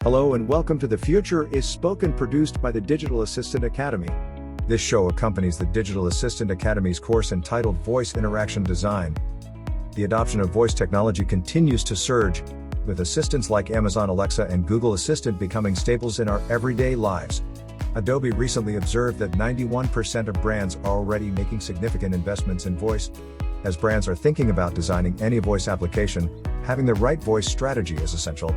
Hello and welcome to The Future is Spoken, produced by the Digital Assistant Academy. This show accompanies the Digital Assistant Academy's course entitled Voice Interaction Design. The adoption of voice technology continues to surge, with assistants like Amazon Alexa and Google Assistant becoming staples in our everyday lives. Adobe recently observed that 91% of brands are already making significant investments in voice. As brands are thinking about designing any voice application, having the right voice strategy is essential.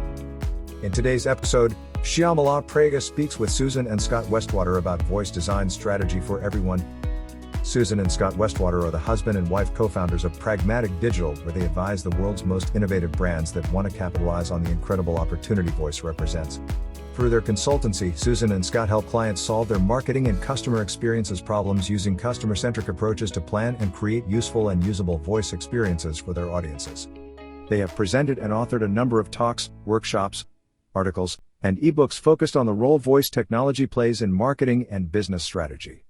In today's episode, Shyamala Praga speaks with Susan and Scot Westwater about voice design strategy for everyone. Susan and Scot Westwater are the husband and wife co-founders of Pragmatic Digital, where they advise the world's most innovative brands that want to capitalize on the incredible opportunity voice represents. Through their consultancy, Susan and Scot help clients solve their marketing and customer experiences problems using customer-centric approaches to plan and create useful and usable voice experiences for their audiences. They have presented and authored a number of talks, workshops, articles, and ebooks focused on the role voice technology plays in marketing and business strategy.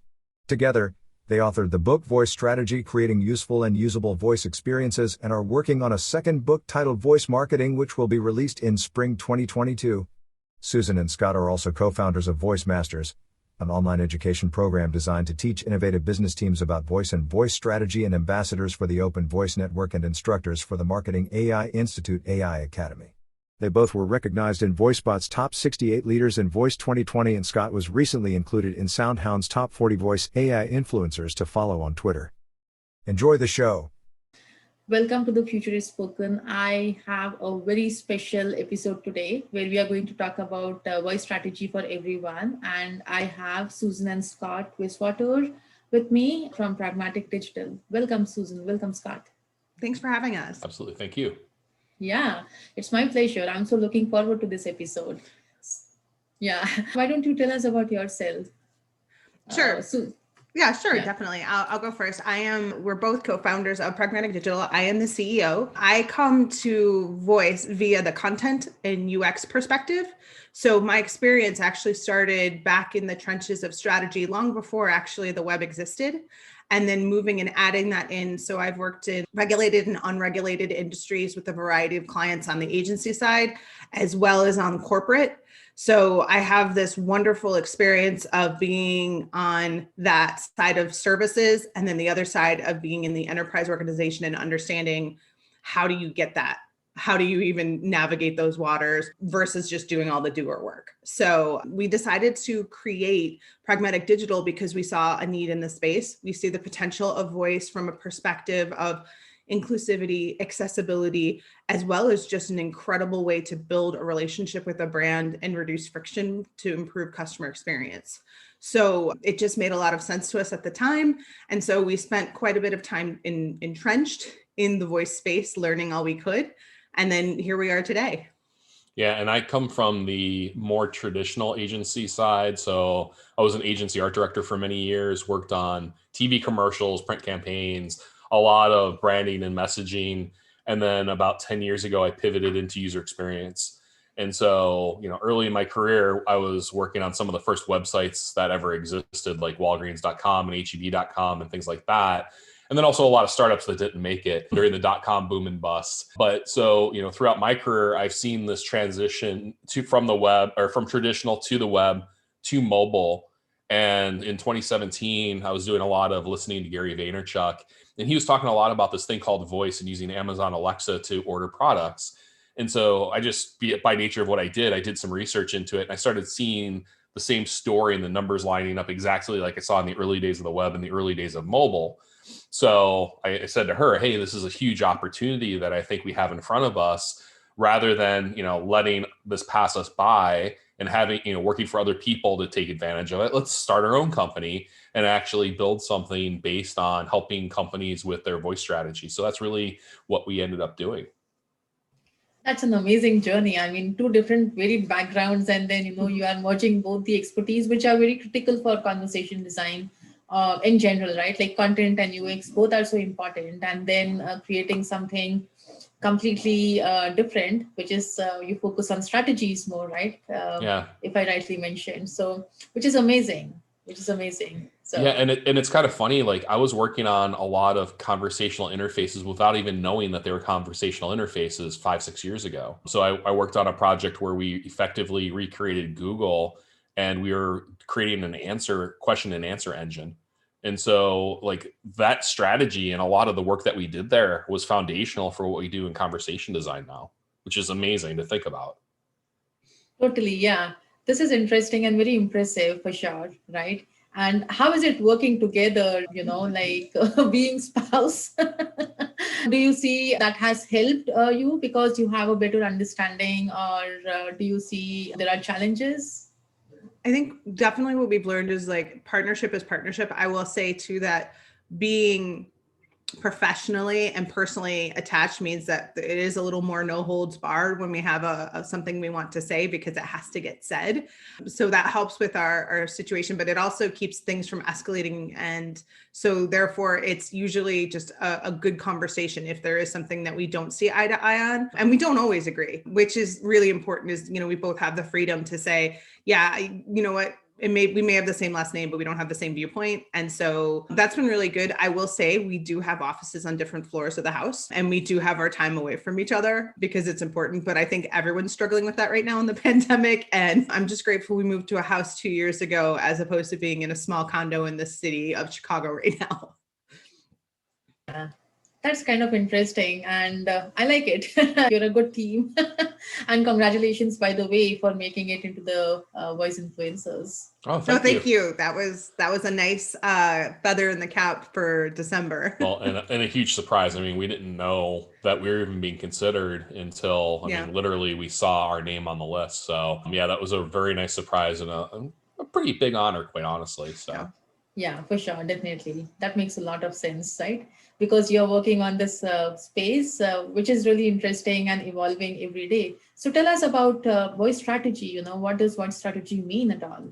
Together, they authored the book Voice Strategy: Creating Useful and Usable Voice Experiences and are working on a second book titled Voice Marketing, which will be released in spring 2022. Susan and Scot are also co-founders of Voice Masters, an online education program designed to teach innovative business teams about voice and voice strategy, and ambassadors for the Open Voice Network and instructors for the Marketing AI Institute AI Academy. They both were recognized in VoiceBot's Top 68 Leaders in Voice 2020, and Scot was recently included in SoundHound's Top 40 Voice AI Influencers to follow on Twitter. Enjoy the show. Welcome to The Future is Spoken. I have a very special episode today where we are going to talk about voice strategy for everyone. And I have Susan and Scot Westwater with me from Pragmatic Digital. Welcome, Susan. Welcome, Scot. Thanks for having us. Absolutely. Thank you. Yeah, it's my pleasure. I'm so looking forward to this episode. Yeah. Why don't you tell us about yourself? Sure. Yeah. Definitely. I'll go first. We're both co-founders of Pragmatic Digital. I am the CEO. I come to voice via the content and UX perspective. So my experience actually started back in the trenches of strategy long before actually the web existed, and then moving and adding that in. So I've worked in regulated and unregulated industries with a variety of clients on the agency side, as well as on corporate. So I have this wonderful experience of being on that side of services, and then the other side of being in the enterprise organization and understanding how do you get that? How do you even navigate those waters versus just doing all the doer work? So we decided to create Pragmatic Digital because we saw a need in the space. We see the potential of voice from a perspective of inclusivity, accessibility, as well as just an incredible way to build a relationship with a brand and reduce friction to improve customer experience. So it just made a lot of sense to us at the time. And so we spent quite a bit of time entrenched in the voice space, learning all we could. And then here we are today. Yeah, and I come from the more traditional agency side. So I was an agency art director for many years, worked on TV commercials, print campaigns, a lot of branding and messaging. And then about 10 years ago, I pivoted into user experience. And so, early in my career, I was working on some of the first websites that ever existed, like Walgreens.com and HEB.com and things like that. And then also a lot of startups that didn't make it during the dot-com boom and bust. But so, throughout my career, I've seen this transition from the web, or from traditional to the web to mobile. And in 2017, I was doing a lot of listening to Gary Vaynerchuk, and he was talking a lot about this thing called voice and using Amazon Alexa to order products. And so I just, by nature of what I did some research into it, and I started seeing the same story and the numbers lining up exactly like I saw in the early days of the web and the early days of mobile. So I said to her, hey, this is a huge opportunity that I think we have in front of us, rather than, letting this pass us by and having, working for other people to take advantage of it. Let's start our own company and actually build something based on helping companies with their voice strategy. So that's really what we ended up doing. That's an amazing journey. I mean, two different varied backgrounds, and then, you are merging both the expertise, which are very critical for conversation design in general, right? Like content and UX, both are so important. And then creating something completely different, which is you focus on strategies more, right? Yeah. If I rightly mentioned. So, which is amazing. which is amazing. So yeah, and it's kind of funny. Like I was working on a lot of conversational interfaces without even knowing that they were conversational interfaces 5-6 years ago. So I worked on a project where we effectively recreated Google, and we were creating an question and answer engine. And so like that strategy and a lot of the work that we did there was foundational for what we do in conversation design now, which is amazing to think about. totally, yeah. This is interesting and very impressive for sure, right? And how is it working together, like being spouse? Do you see that has helped you because you have a better understanding, or do you see there are challenges? I think definitely what we've learned is like partnership is partnership. I will say too that being professionally and personally attached means that it is a little more no holds barred when we have a something we want to say, because it has to get said. So that helps with our situation, but it also keeps things from escalating. And so therefore it's usually just a good conversation if there is something that we don't see eye to eye on, and we don't always agree, which is really important. Is, we both have the freedom to say, yeah, you know what, we may have the same last name, but we don't have the same viewpoint. And so that's been really good. I will say we do have offices on different floors of the house, and we do have our time away from each other because it's important. But I think everyone's struggling with that right now in the pandemic. And I'm just grateful we moved to a house 2 years ago, as opposed to being in a small condo in the city of Chicago right now. Yeah. That's kind of interesting, and I like it. You're a good team. And congratulations, by the way, for making it into the voice influencers. Oh, Thank you. That was a nice feather in the cap for December. Well, and a huge surprise. I mean, we didn't know that we were even being considered until, I mean, literally we saw our name on the list. So yeah, that was a very nice surprise and a pretty big honor, quite honestly. So yeah, for sure. Definitely. That makes a lot of sense, right? Because you're working on this space, which is really interesting and evolving every day. So tell us about voice strategy. What does voice strategy mean at all?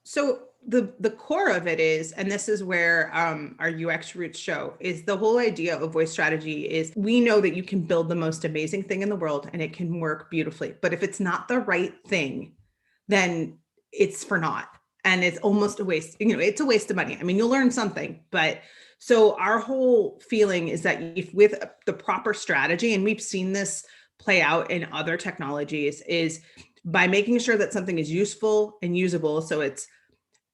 So the core of it is, and this is where our UX roots show, is the whole idea of voice strategy is we know that you can build the most amazing thing in the world and it can work beautifully. But if it's not the right thing, then it's for naught. And it's almost a waste, it's a waste of money. I mean, you'll learn something, but so our whole feeling is that if with the proper strategy, and we've seen this play out in other technologies, is by making sure that something is useful and usable. So it's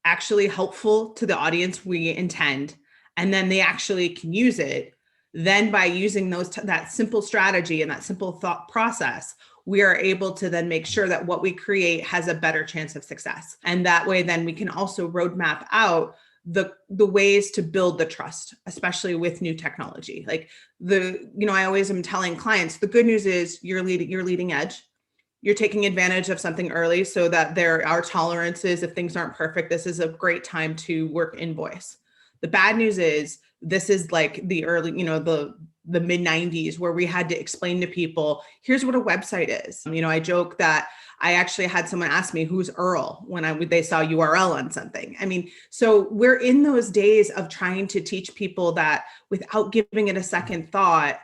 actually helpful to the audience we intend, and then they actually can use it. Then by using that simple strategy and that simple thought process, we are able to then make sure that what we create has a better chance of success. And that way, then we can also roadmap out the ways to build the trust, especially with new technology. Like I always am telling clients, the good news is you're leading edge. You're taking advantage of something early so that there are tolerances. If things aren't perfect, this is a great time to work in voice. The bad news is this is like the early, the mid 90s, where we had to explain to people, here's what a website is. I joke that I actually had someone ask me, who's Earl, when they saw URL on something. I mean, so we're in those days of trying to teach people that without giving it a second thought,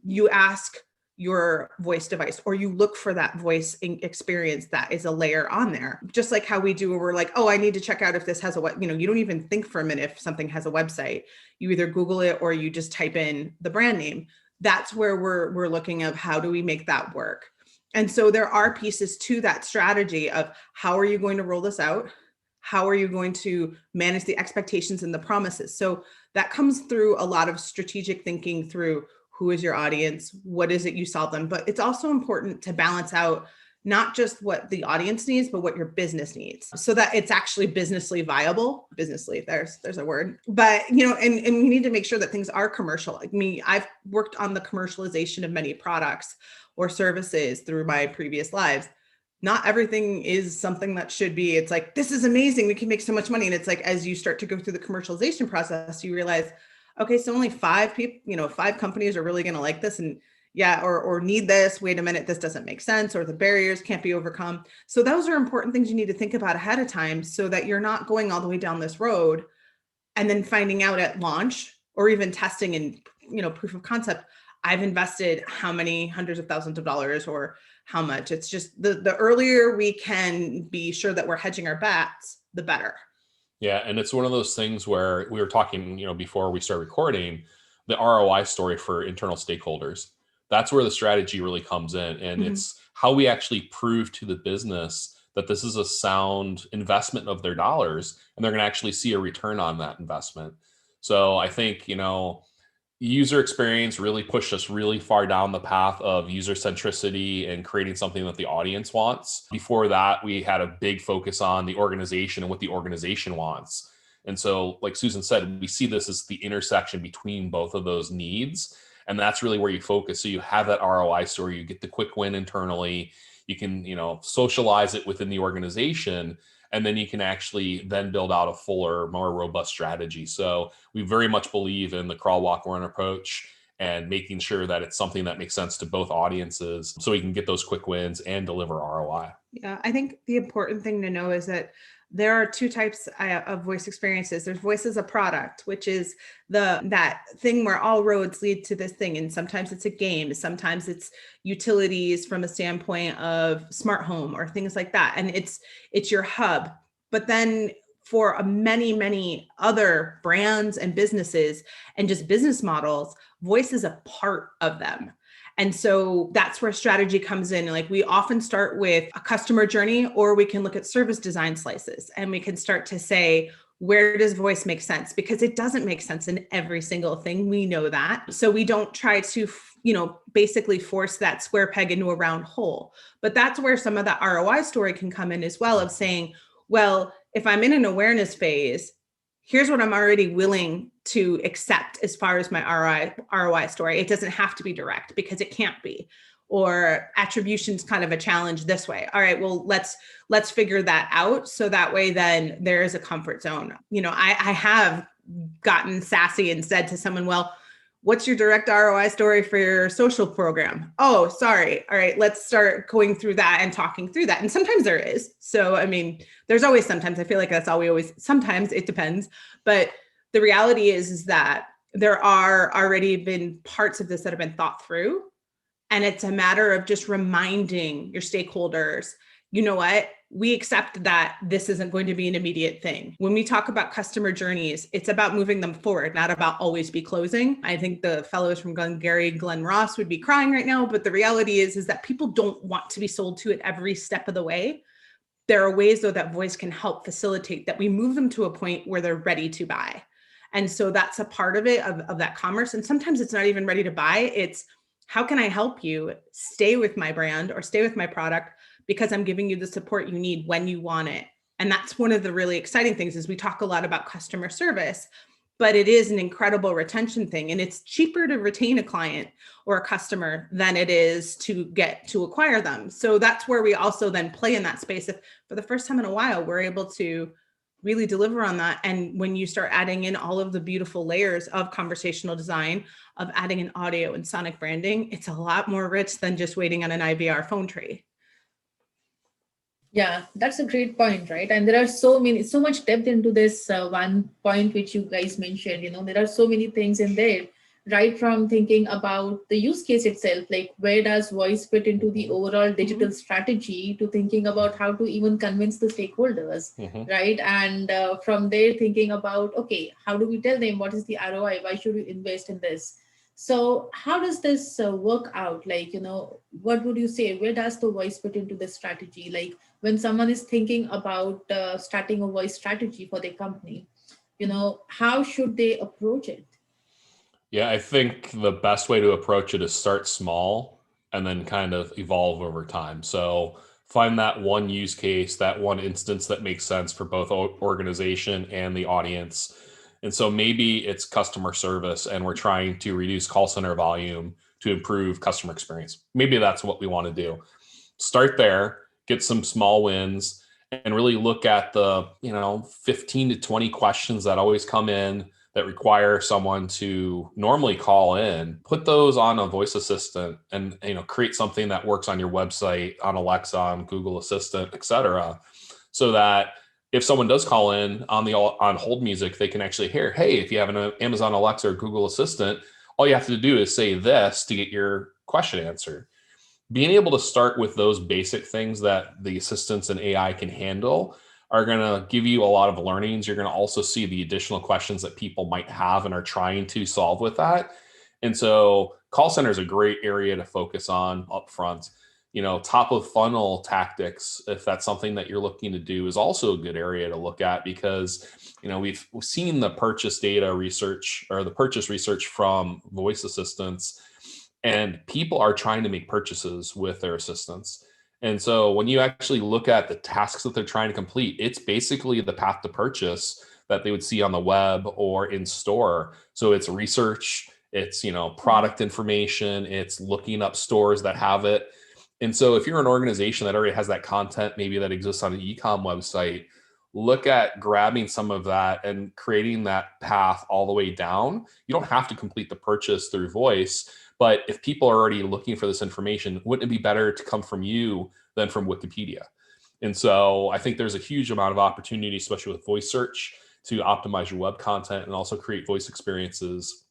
you ask your voice device, or you look for that voice experience that is a layer on there. Just like how we do, where we're like, oh, I need to check out if this has you don't even think for a minute if something has a website. You either Google it or you just type in the brand name. That's where we're looking at how do we make that work. And so there are pieces to that strategy of how are you going to roll this out? How are you going to manage the expectations and the promises? So that comes through a lot of strategic thinking through who is your audience? What is it you solve them? But it's also important to balance out not just what the audience needs, but what your business needs, so that it's actually businessly viable. Businessly, there's a word. But, and we need to make sure that things are commercial. Like me, I've worked on the commercialization of many products or services through my previous lives. Not everything is something that should be, it's like, this is amazing, we can make so much money. And it's like, as you start to go through the commercialization process, you realize, okay, so only 5 people, 5 companies are really going to like this, and or need this. Wait a minute, this doesn't make sense, or the barriers can't be overcome. So those are important things you need to think about ahead of time, so that you're not going all the way down this road and then finding out at launch or even testing and, proof of concept, I've invested how many hundreds of thousands of dollars or how much. It's just the earlier we can be sure that we're hedging our bets, the better. Yeah, and it's one of those things where we were talking, before we start recording, the ROI story for internal stakeholders. That's where the strategy really comes in. And Mhm. it's how we actually prove to the business that this is a sound investment of their dollars and they're going to actually see a return on that investment. So I think, user experience really pushed us really far down the path of user centricity and creating something that the audience wants. Before that, we had a big focus on the organization and what the organization wants. And so, like Susan said, we see this as the intersection between both of those needs. And that's really where you focus. So you have that ROI story, you get the quick win internally, you can, socialize it within the organization, and then you can actually then build out a fuller, more robust strategy. So we very much believe in the crawl, walk, run approach and making sure that it's something that makes sense to both audiences so we can get those quick wins and deliver ROI. Yeah, I think the important thing to know is that there are two types of voice experiences. There's voice as a product, which is that thing where all roads lead to this thing. And sometimes it's a game, sometimes it's utilities from a standpoint of smart home or things like that. And it's your hub. But then for many other brands and businesses and just business models, voice is a part of them. And so that's where strategy comes in. Like we often start with a customer journey, or we can look at service design slices and we can start to say, where does voice make sense? Because it doesn't make sense in every single thing. We know that. So we don't try to, basically force that square peg into a round hole. But that's where some of that ROI story can come in as well, of saying, well, if I'm in an awareness phase, here's what I'm already willing to accept as far as my ROI story. It doesn't have to be direct because it can't be. Or attribution's kind of a challenge this way. All right, well, let's figure that out. So that way then there is a comfort zone. I have gotten sassy and said to someone, well, what's your direct ROI story for your social program? Oh, sorry. All right, let's start going through that and talking through that. And sometimes there is. So, there's always sometimes. I feel like that's all we always, sometimes it depends. But the reality is that there are already been parts of this that have been thought through. And it's a matter of just reminding your stakeholders, you know what? We accept that this isn't going to be an immediate thing. When we talk about customer journeys, it's about moving them forward, not about always be closing. I think the fellows from Glengarry, Glen Ross would be crying right now, but the reality is that people don't want to be sold to at every step of the way. There are ways though that voice can help facilitate that we move them to a point where they're ready to buy. And so that's a part of it, of that commerce. And sometimes it's not even ready to buy. It's how can I help you stay with my brand or stay with my product because I'm giving you the support you need when you want it. And that's one of the really exciting things is we talk a lot about customer service, but it is an incredible retention thing. And it's cheaper to retain a client or a customer than it is to get to acquire them. So that's where we also then play in that space. If for the first time in a while, we're able to really deliver on that. And when you start adding in all of the beautiful layers of conversational design, of adding in audio and sonic branding, it's a lot more rich than just waiting on an IVR phone tree. Yeah, that's a great point, right? And there are so much depth into this one point which you guys mentioned. There are so many things in there, right from thinking about the use case itself, like where does voice fit into the overall digital strategy, to thinking about how to even convince the stakeholders, right? And from there, thinking about, okay, how do we tell them what is the ROI? Why should we invest in this? So how does this work out? Like, what would you say? Where does the voice fit into the strategy? Like when someone is thinking about starting a voice strategy for their company, how should they approach it? Yeah, I think the best way to approach it is start small and then kind of evolve over time. So find that one use case, that one instance that makes sense for both organization and the audience. And so maybe it's customer service and we're trying to reduce call center volume to improve customer experience. Maybe that's what we want to do. Start there, get some small wins, and really look at the 15 to 20 questions that always come in that require someone to normally call in. Put those on a voice assistant and create something that works on your website, on Alexa, on Google Assistant, etc., so that if someone does call in on hold music, they can actually hear, hey, if you have an Amazon Alexa or Google Assistant, all you have to do is say this to get your question answered. Being able to start with those basic things that the assistants and AI can handle are going to give you a lot of learnings. You're going to also see the additional questions that people might have and are trying to solve with that. And so call center is a great area to focus on upfront. Top of funnel tactics, if that's something that you're looking to do, is also a good area to look at, because we've seen the purchase data research, or the purchase research from voice assistants, and people are trying to make purchases with their assistants. And so when you actually look at the tasks that they're trying to complete, it's basically the path to purchase that they would see on the web or in store. So it's research, it's product information, it's looking up stores that have it. And so if you're an organization that already has that content, maybe that exists on an e-com website, look at grabbing some of that and creating that path all the way down. You don't have to complete the purchase through voice, but if people are already looking for this information, wouldn't it be better to come from you than from Wikipedia? And so I think there's a huge amount of opportunity, especially with voice search, to optimize your web content and also create voice experiences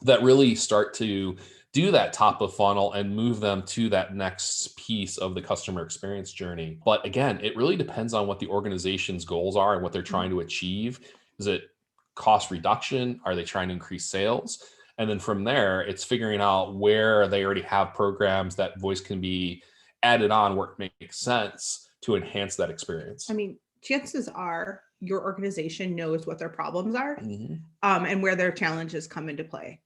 that really start to do that top of funnel and move them to that next piece of the customer experience journey. But again, it really depends on what the organization's goals are and what they're trying to achieve. Is it cost reduction? Are they trying to increase sales? And then from there, it's figuring out where they already have programs that voice can be added on where it makes sense to enhance that experience. I mean, chances are your organization knows what their problems are, Mm-hmm. And where their challenges come into play.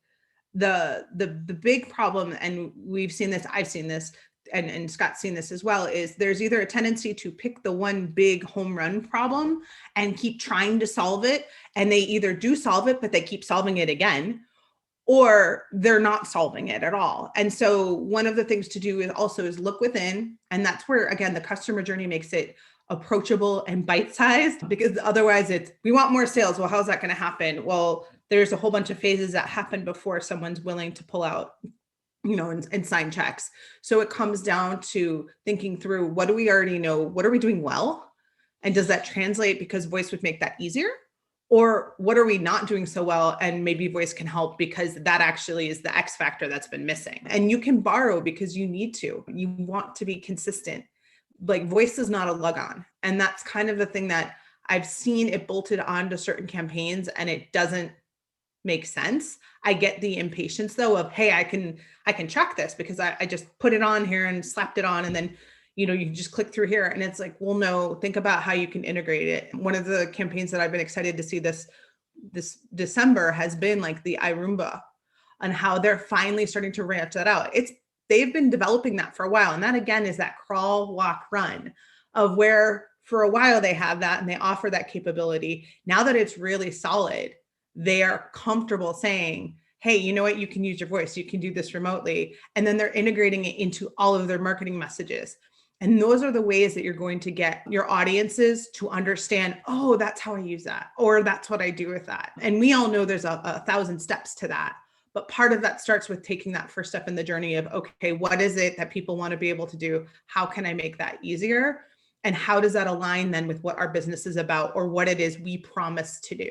The big problem, and we've seen this, I've seen this, and Scott's seen this as well, is there's either a tendency to pick the one big home run problem and keep trying to solve it. And they either do solve it, but they keep solving it again, or they're not solving it at all. And so one of the things to do is look within. And that's where, again, the customer journey makes it approachable and bite-sized, because otherwise it's, we want more sales. Well, how's that going to happen? Well, there's a whole bunch of phases that happen before someone's willing to pull out, and sign checks. So it comes down to thinking through, what do we already know? What are we doing well? And does that translate because voice would make that easier? Or what are we not doing so well? And maybe voice can help, because that actually is the X factor that's been missing. And you can borrow because you need to. You want to be consistent. Like, voice is not a lug on. And that's kind of the thing that I've seen it bolted onto certain campaigns, and it doesn't make sense. I get the impatience though of, hey, I can track this because I just put it on here and slapped it on, and then you just click through here. And it's like, well, no, think about how you can integrate it. One of the campaigns that I've been excited to see this December has been like the iRoomba, and how they're finally starting to ranch that out. They've been developing that for a while. And that, again, is that crawl, walk, run of where for a while they have that and they offer that capability. Now that it's really solid, they are comfortable saying, hey, you know what? You can use your voice. You can do this remotely. And then they're integrating it into all of their marketing messages. And those are the ways that you're going to get your audiences to understand, oh, that's how I use that, or that's what I do with that. And we all know there's a 1,000 steps to that. But part of that starts with taking that first step in the journey of, okay, what is it that people want to be able to do? How can I make that easier? And how does that align then with what our business is about, or what it is we promise to do?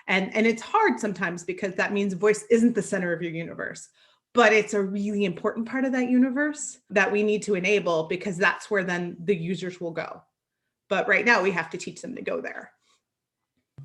And it's hard sometimes, because that means voice isn't the center of your universe, but it's a really important part of that universe that we need to enable, because that's where then the users will go. But right now we have to teach them to go there.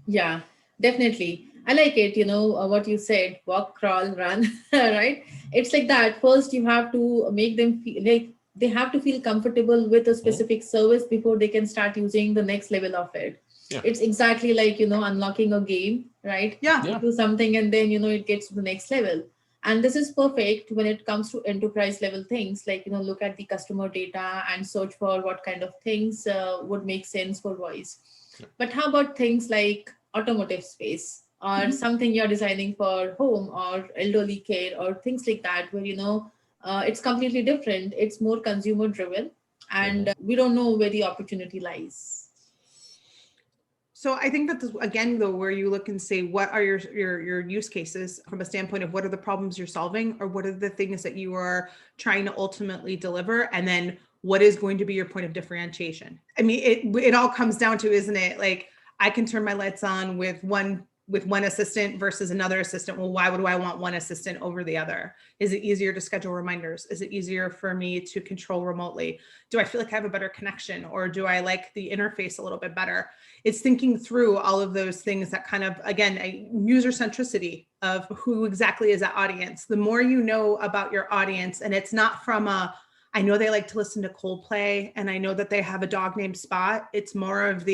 Yeah, definitely. I like it, what you said, walk, crawl, run, right? It's like that. First, you have to make them feel like they have to feel comfortable with a specific service before they can start using the next level of it. Yeah. It's exactly like, unlocking a game, right? Yeah. You do something and then, it gets to the next level. And this is perfect when it comes to enterprise level things, like, look at the customer data and search for what kind of things would make sense for voice. Yeah. But how about things like automotive space, or something you're designing for home or elderly care, or things like that, where, it's completely different. It's more consumer driven, and we don't know where the opportunity lies. So I think that this, again, though, where you look and say, what are your use cases from a standpoint of what are the problems you're solving, or what are the things that you are trying to ultimately deliver? And then what is going to be your point of differentiation? I mean, it all comes down to, isn't it? Like, I can turn my lights on with one with one assistant versus another assistant. Well, why would I want one assistant over the other? Is it easier to schedule reminders? Is it easier for me to control remotely? Do I feel like I have a better connection, or do I like the interface a little bit better? It's thinking through all of those things that kind of, again, a user centricity of who exactly is that audience. The more you know about your audience, and it's not from I know they like to listen to Coldplay, and I know that they have a dog named Spot. It's more of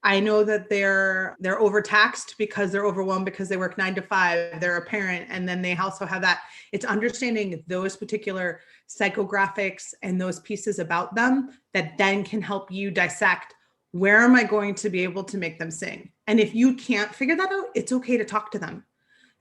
I know that they're overtaxed because they're overwhelmed because they work 9 to 5. They're a parent, and then they also have that. It's understanding those particular psychographics and those pieces about them that then can help you dissect, where am I going to be able to make them sing? And if you can't figure that out, it's okay to talk to them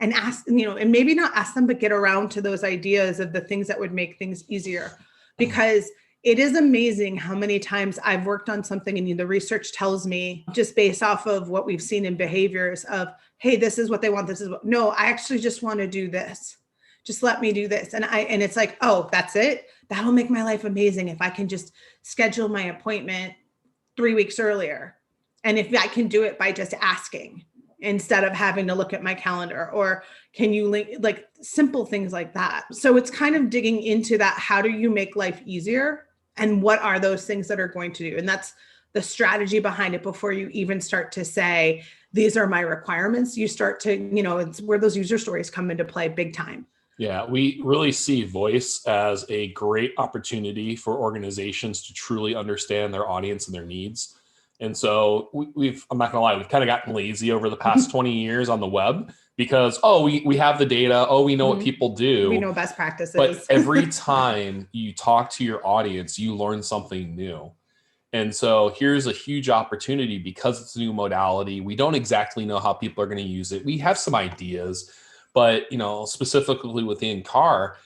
and ask, and maybe not ask them, but get around to those ideas of the things that would make things easier. Because it is amazing how many times I've worked on something and the research tells me, just based off of what we've seen in behaviors of, hey, this is what they want. No, I actually just want to do this. Just let me do this. And it's like, oh, that's it. That'll make my life amazing if I can just schedule my appointment 3 weeks earlier. And if I can do it by just asking instead of having to look at my calendar, or can you link, like simple things like that. So it's kind of digging into that. How do you make life easier? And what are those things that are going to do? And that's the strategy behind it before you even start to say, these are my requirements. You start to, it's where those user stories come into play big time. Yeah, we really see voice as a great opportunity for organizations to truly understand their audience and their needs. And so I'm not gonna lie, we've kind of gotten lazy over the past 20 years on the web because, we have the data. We know what people do. We know best practices. But every time you talk to your audience, you learn something new. And so here's a huge opportunity because it's a new modality. We don't exactly know how people are going to use it. We have some ideas, but specifically within car,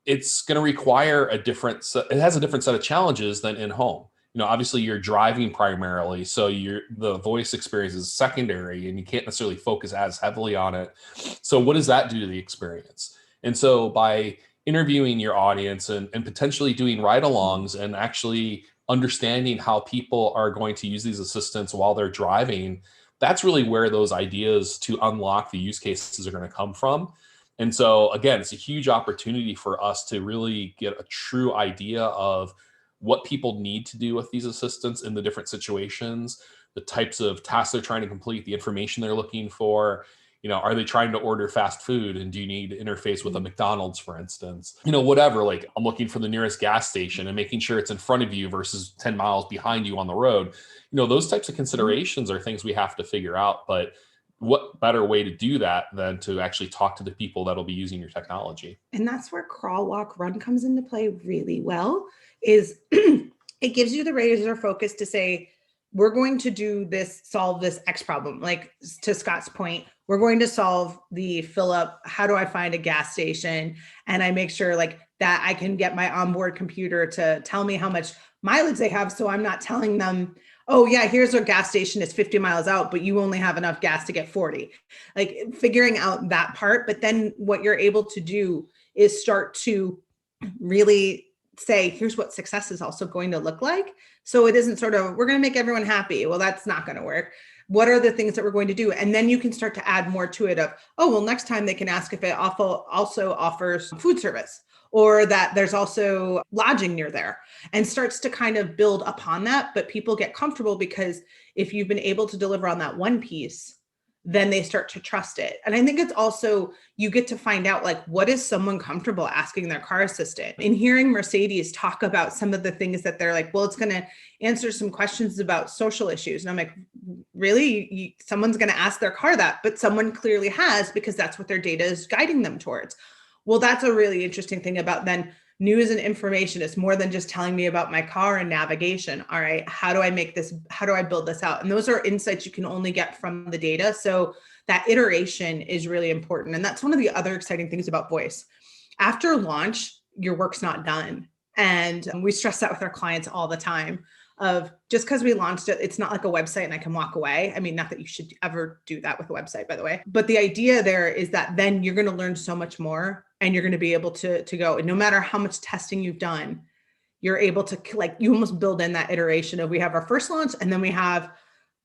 it's going to require it has a different set of challenges than in home. Obviously you're driving primarily, so the voice experience is secondary and you can't necessarily focus as heavily on it. So what does that do to the experience? And so by interviewing your audience and potentially doing ride-alongs and actually understanding how people are going to use these assistants while they're driving, that's really where those ideas to unlock the use cases are going to come from. And so again, it's a huge opportunity for us to really get a true idea of what people need to do with these assistants in the different situations, the types of tasks they're trying to complete, the information they're looking for. Are they trying to order fast food and do you need to interface with a McDonald's, for instance? Whatever, like I'm looking for the nearest gas station and making sure it's in front of you versus 10 miles behind you on the road. Those types of considerations are things we have to figure out. But what better way to do that than to actually talk to the people that'll be using your technology? And that's where crawl, walk, run comes into play really well, is it gives you the razor focus to say, we're going to do this, solve this X problem. Like to Scott's point, we're going to solve the fill up. How do I find a gas station? And I make sure like that I can get my onboard computer to tell me how much mileage they have. So I'm not telling them, oh yeah, here's our gas station. It's 50 miles out, but you only have enough gas to get 40. Like figuring out that part. But then what you're able to do is start to really say, here's what success is also going to look like. So it isn't sort of, we're going to make everyone happy. Well, that's not going to work. What are the things that we're going to do? And then you can start to add more to it of, next time they can ask if it also offers food service, or that there's also lodging near there, and starts to kind of build upon that. But people get comfortable because if you've been able to deliver on that one piece, then they start to trust it. And I think it's also, you get to find out like, what is someone comfortable asking their car assistant? And hearing Mercedes talk about some of the things that they're like, well, it's going to answer some questions about social issues. And I'm like, really? Someone's going to ask their car that, but someone clearly has, because that's what their data is guiding them towards. Well, that's a really interesting thing about then news and information. It's more than just telling me about my car and navigation. All right, how do I build this out? And those are insights you can only get from the data. So that iteration is really important. And that's one of the other exciting things about voice. After launch, your work's not done. And we stress that with our clients all the time of just because we launched it, it's not like a website and I can walk away. I mean, not that you should ever do that with a website, by the way, but the idea there is that then you're going to learn so much more and you're going to be able to go. And no matter how much testing you've done, you're able to, like, you almost build in that iteration of, we have our first launch and then we have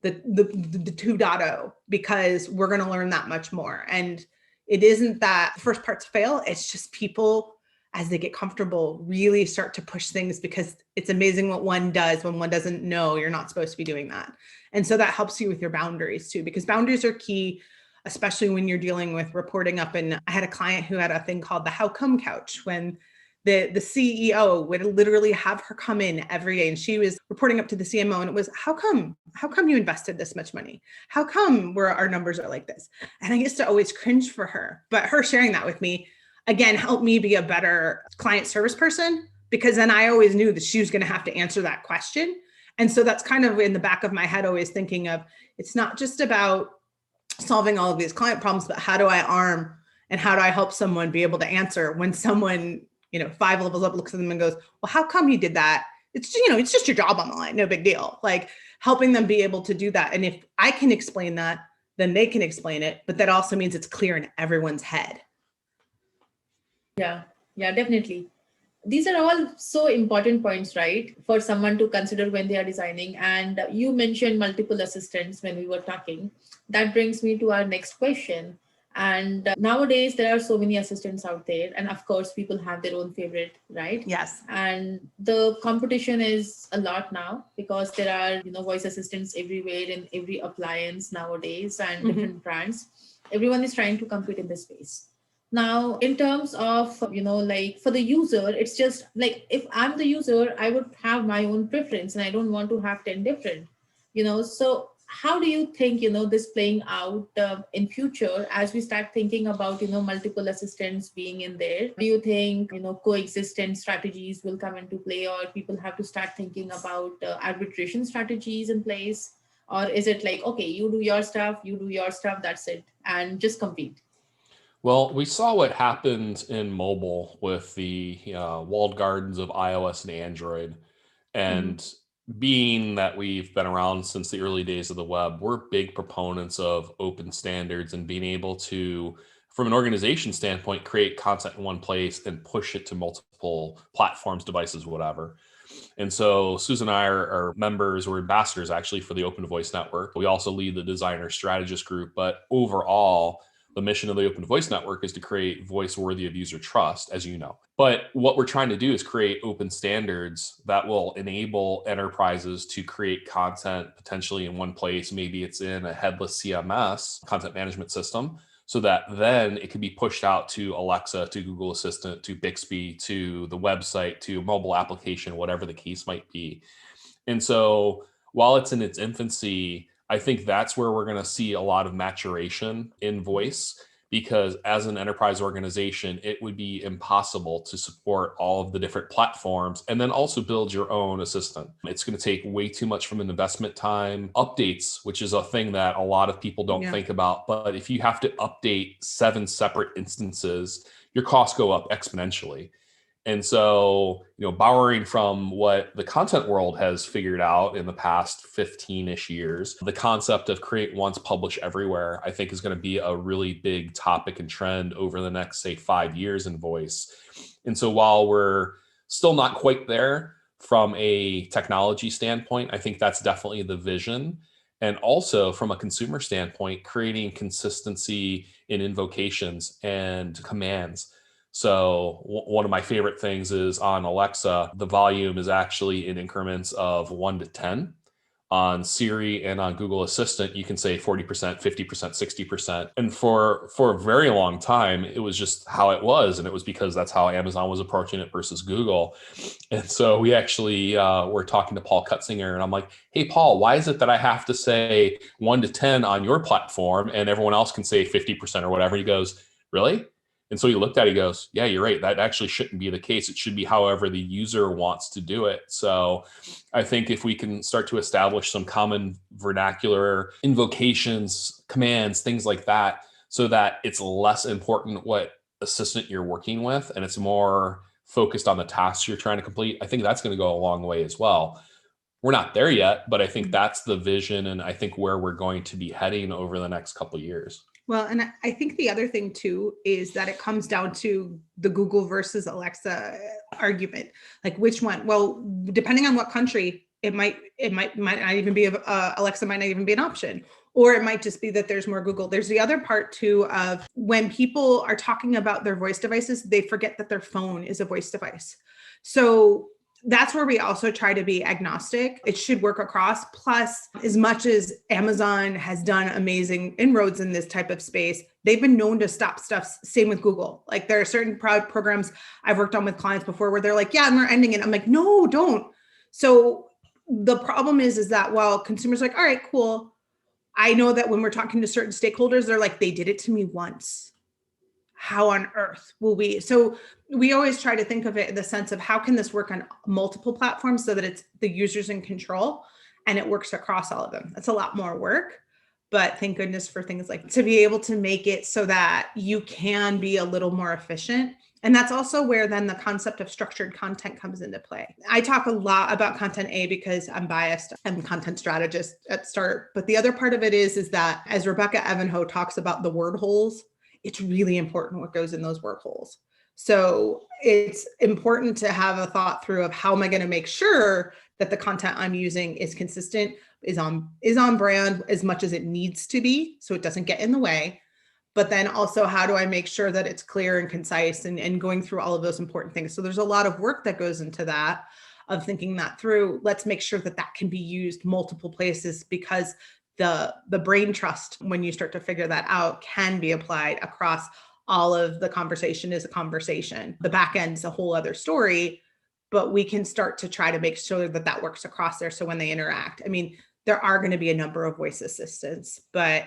the 2.0, because we're going to learn that much more. And it isn't that the first parts fail. It's just people, as they get comfortable, really start to push things, because it's amazing what one does when one doesn't know you're not supposed to be doing that. And so that helps you with your boundaries too, because boundaries are key, especially when you're dealing with reporting up. And I had a client who had a thing called the how come couch, when the CEO would literally have her come in every day and she was reporting up to the CMO, and it was, how come you invested this much money? How come our numbers are like this? And I used to always cringe for her, but her sharing that with me, again, helped me be a better client service person, because then I always knew that she was going to have to answer that question. And so that's kind of in the back of my head, always thinking of, it's not just about solving all of these client problems, but how do I arm and how do I help someone be able to answer when someone, 5 levels up looks at them and goes, well, how come you did that? It's, it's just your job on the line. No big deal. Like helping them be able to do that. And if I can explain that, then they can explain it. But that also means it's clear in everyone's head. Yeah, definitely. These are all so important points, right, for someone to consider when they are designing. And you mentioned multiple assistants when we were talking. That brings me to our next question. And nowadays, there are so many assistants out there. And of course, people have their own favorite, right? Yes. And the competition is a lot now, because there are, voice assistants everywhere in every appliance nowadays, and different brands. Everyone is trying to compete in this space. Now, in terms of, like for the user, it's just like, if I'm the user, I would have my own preference and I don't want to have 10 different, so how do you think, this playing out in future as we start thinking about, multiple assistants being in there? Do you think, coexistence strategies will come into play, or people have to start thinking about arbitration strategies in place? Or is it like, okay, you do your stuff, that's it, and just compete? Well, we saw what happened in mobile with the walled gardens of iOS and Android. And being that we've been around since the early days of the web, we're big proponents of open standards and being able to, from an organization standpoint, create content in one place and push it to multiple platforms, devices, whatever. And so Susan and I are members or ambassadors actually for the Open Voice Network. We also lead the designer strategist group, but overall, the mission of the Open Voice Network is to create voice worthy of user trust, as you know. But what we're trying to do is create open standards that will enable enterprises to create content potentially in one place. Maybe it's in a headless CMS, content management system, so that then it can be pushed out to Alexa, to Google Assistant, to Bixby, to the website, to a mobile application, whatever the case might be. And so while it's in its infancy, I think that's where we're going to see a lot of maturation in voice, because as an enterprise organization, it would be impossible to support all of the different platforms and then also build your own assistant. It's going to take way too much from an investment time. Updates, which is a thing that a lot of people don't think about, but if you have to update 7 separate instances, your costs go up exponentially. And so, borrowing from what the content world has figured out in the past 15-ish years, the concept of create once, publish everywhere, I think is going to be a really big topic and trend over the next, say, 5 years in voice. And so while we're still not quite there from a technology standpoint, I think that's definitely the vision. And also from a consumer standpoint, creating consistency in invocations and commands. So one of my favorite things is on Alexa, the volume is actually in increments of 1 to 10. On Siri and on Google Assistant, you can say 40%, 50%, 60%. And for a very long time, it was just how it was. And it was because that's how Amazon was approaching it versus Google. And so we actually were talking to Paul Cutzinger, and I'm like, hey, Paul, why is it that I have to say 1 to 10 on your platform and everyone else can say 50% or whatever? He goes, really? And so he looked at it, he goes, yeah, you're right. That actually shouldn't be the case. It should be however the user wants to do it. So I think if we can start to establish some common vernacular invocations, commands, things like that, so that it's less important what assistant you're working with and it's more focused on the tasks you're trying to complete, I think that's going to go a long way as well. We're not there yet, but I think that's the vision, and I think where we're going to be heading over the next couple of years. Well, and I think the other thing too is that it comes down to the Google versus Alexa argument. Like which one? Well, depending on what country, It might not even be, Alexa might not even be an option. Or it might just be that there's more Google. There's the other part too of when people are talking about their voice devices, they forget that their phone is a voice device. So that's where we also try to be agnostic. It should work across. Plus, as much as Amazon has done amazing inroads in this type of space, they've been known to stop stuff. Same with Google. Like there are certain programs I've worked on with clients before where they're like, yeah, and we're ending it. I'm like, no, don't. So the problem is that while consumers are like, all right, cool. I know that when we're talking to certain stakeholders, they're like, they did it to me once. How on earth will we? So we always try to think of it in the sense of how can this work on multiple platforms so that it's the users in control and it works across all of them. That's a lot more work, but thank goodness for things like to be able to make it so that you can be a little more efficient. And that's also where then the concept of structured content comes into play. I talk a lot about content because I'm biased. I'm a content strategist at Start. But the other part of it is that as Rebecca Evanhoe talks about the word holes, it's really important what goes in those word holes. So it's important to have a thought through of how am I going to make sure that the content I'm using is consistent, is on brand as much as it needs to be, so it doesn't get in the way. But then also, how do I make sure that it's clear and concise and going through all of those important things? So there's a lot of work that goes into that, of thinking that through. Let's make sure that that can be used multiple places, because the brain trust, when you start to figure that out, can be applied across all of the conversation is a conversation. The back end's a whole other story, but we can start to try to make sure that that works across there. So when they interact, I mean, there are going to be a number of voice assistants, but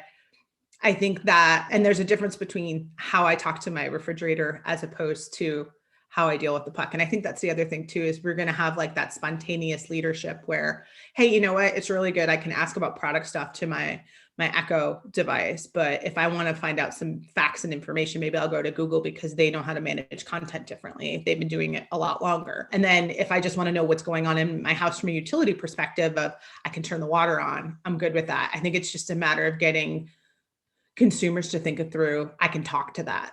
I think that, and there's a difference between how I talk to my refrigerator as opposed to how I deal with the puck. And I think that's the other thing too, is we're going to have like that spontaneous leadership where, hey, you know what, it's really good. I can ask about product stuff to my Echo device, but if I want to find out some facts and information, maybe I'll go to Google because they know how to manage content differently. They've been doing it a lot longer. And then if I just want to know what's going on in my house from a utility perspective of I can turn the water on, I'm good with that. I think it's just a matter of getting consumers to think it through. I can talk to that.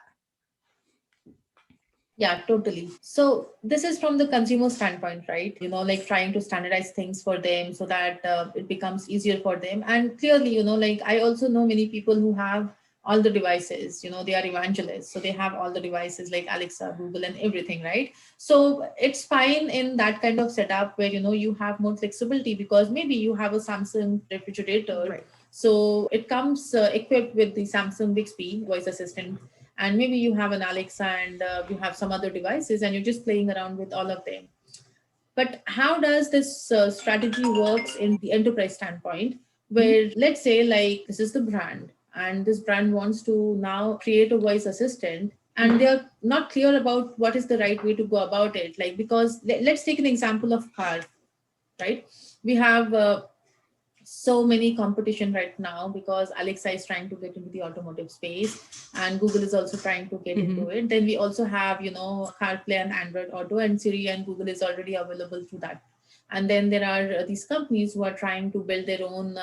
Yeah, totally. So this is from the consumer standpoint, right? Like trying to standardize things for them so that it becomes easier for them. And clearly, like I also know many people who have all the devices, they are evangelists. So they have all the devices like Alexa, Google, and everything, right? So it's fine in that kind of setup where, you have more flexibility because maybe you have a Samsung refrigerator. Right. So it comes equipped with the Samsung Bixby voice assistant. And maybe you have an Alexa and you have some other devices and you're just playing around with all of them. But how does this strategy works in the enterprise standpoint, where let's say like this is the brand and this brand wants to now create a voice assistant and they're not clear about what is the right way to go about it. Like, because let's take an example of car, right? We have so many competition right now because Alexa is trying to get into the automotive space and Google is also trying to get into it. Then we also have, CarPlay and Android Auto, and Siri and Google is already available through that. And then there are these companies who are trying to build their own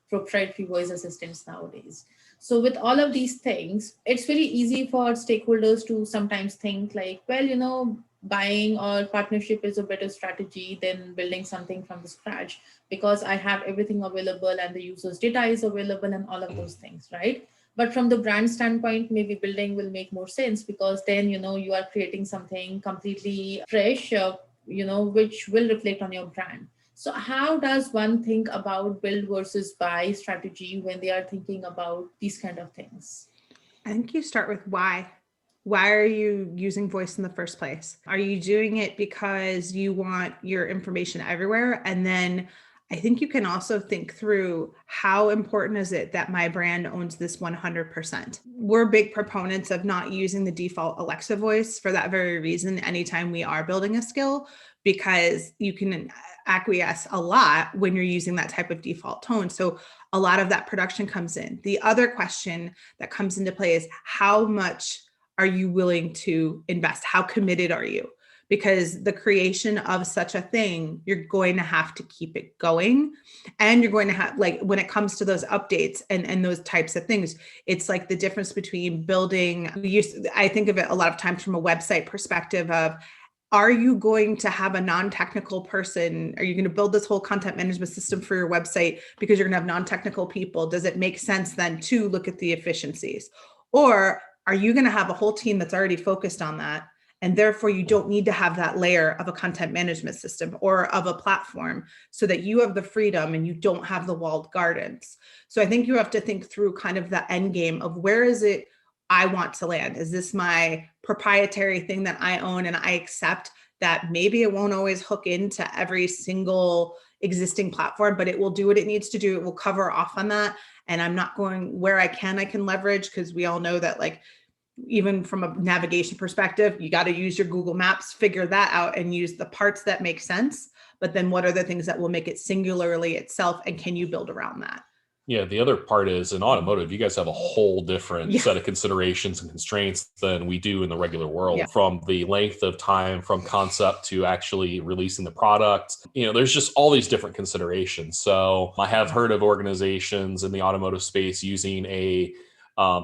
proprietary voice assistants nowadays. So with all of these things, it's very easy for stakeholders to sometimes think like, well, buying or partnership is a better strategy than building something from the scratch because I have everything available and the user's data is available and all of those things, right? But from the brand standpoint, maybe building will make more sense because then, you are creating something completely fresh, which will reflect on your brand. So how does one think about build versus buy strategy when they are thinking about these kind of things? I think you start with why. Why are you using voice in the first place? Are you doing it because you want your information everywhere? And then I think you can also think through how important is it that my brand owns this 100%. We're big proponents of not using the default Alexa voice for that very reason anytime we are building a skill, because you can acquiesce a lot when you're using that type of default tone. So a lot of that production comes in. The other question that comes into play is how much are you willing to invest? How committed are you? Because the creation of such a thing, you're going to have to keep it going. And you're going to have, like, when it comes to those updates and those types of things, it's like the difference between building, I think of it a lot of times from a website perspective of are you going to have a non-technical person? Are you going to build this whole content management system for your website because you're going to have non-technical people? Does it make sense then to look at the efficiencies? Or are you going to have a whole team that's already focused on that? And therefore you don't need to have that layer of a content management system or of a platform, so that you have the freedom and you don't have the walled gardens. So I think you have to think through kind of the end game of, where is it I want to land? Is this my proprietary thing that I own, and I accept that maybe it won't always hook into every single existing platform, but it will do what it needs to do. It will cover off on that. And I'm not going where I can leverage, because we all know that, like, even from a navigation perspective, you got to use your Google Maps, figure that out and use the parts that make sense. But then what are the things that will make it singularly itself? And can you build around that? Yeah, the other part is, in automotive, you guys have a whole different set of considerations and constraints than we do in the regular world, from the length of time from concept to actually releasing the product. There's just all these different considerations. So I have heard of organizations in the automotive space using a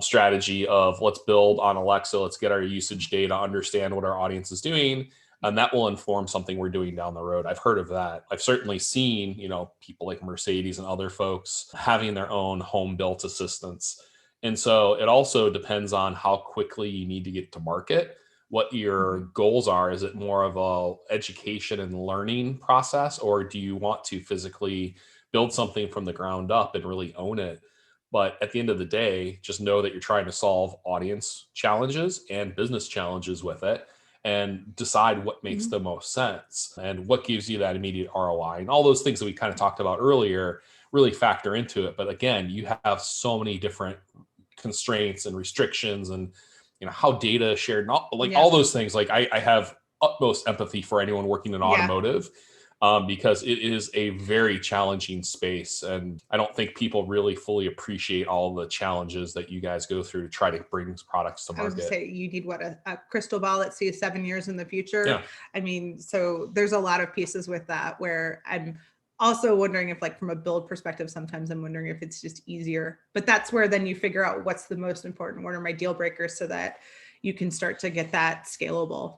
strategy of, let's build on Alexa, let's get our usage data, understand what our audience is doing, and that will inform something we're doing down the road. I've heard of that. I've certainly seen, people like Mercedes and other folks having their own home built assistants. And so it also depends on how quickly you need to get to market, what your goals are. Is it more of a education and learning process, or do you want to physically build something from the ground up and really own it? But at the end of the day, just know that you're trying to solve audience challenges and business challenges with it, and decide what makes the most sense and what gives you that immediate ROI. And all those things that we kind of talked about earlier really factor into it. But again, you have so many different constraints and restrictions, and how data is shared, not like all those things. Like I have utmost empathy for anyone working in automotive, because it is a very challenging space. And I don't think people really fully appreciate all the challenges that you guys go through to try to bring products to market. I was going to say, you need a crystal ball that sees 7 years in the future. Yeah. I mean, so there's a lot of pieces with that, where I'm also wondering if, like, from a build perspective, sometimes I'm wondering if it's just easier. But that's where then you figure out what's the most important, what are my deal breakers, so that you can start to get that scalable.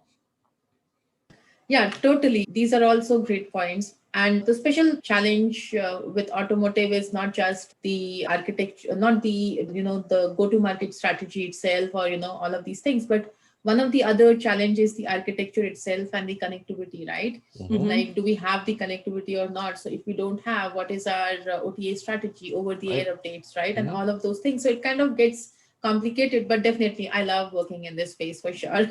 Yeah, totally. These are also great points. And the special challenge with automotive is not just the architecture, not the, the go-to-market strategy itself, or, all of these things, but one of the other challenges is the architecture itself and the connectivity, right? Like, do we have the connectivity or not? So if we don't have, what is our OTA strategy, over the air updates, right? And all of those things. So it kind of gets complicated, but definitely I love working in this space for sure.